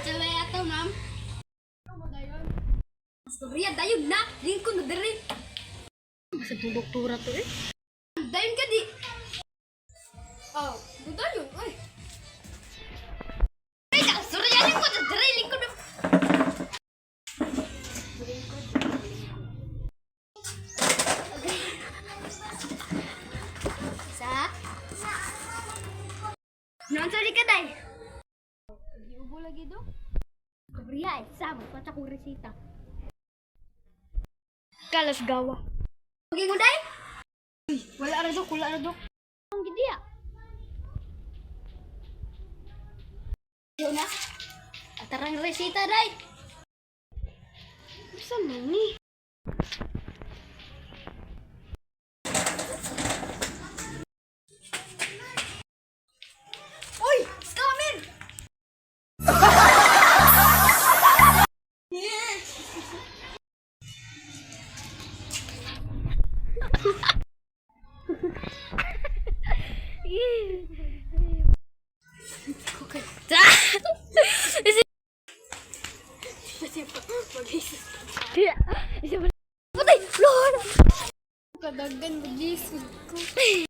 Cewek atau mam? Storya dayon na, lingkod na diri. Sa doktora to eh. Dayon ka di. Oh, dayon ay. Ay, storya lingkod na diri, lingkod na. Sa? Nonton ka day. Giubo lagi do. Storya, sa magpatsa kong resita. Kalas gawa. Okay, Guday? Wala ra dok. Ang gidiya. Yun na. Atarang resita, day. Sa man ni?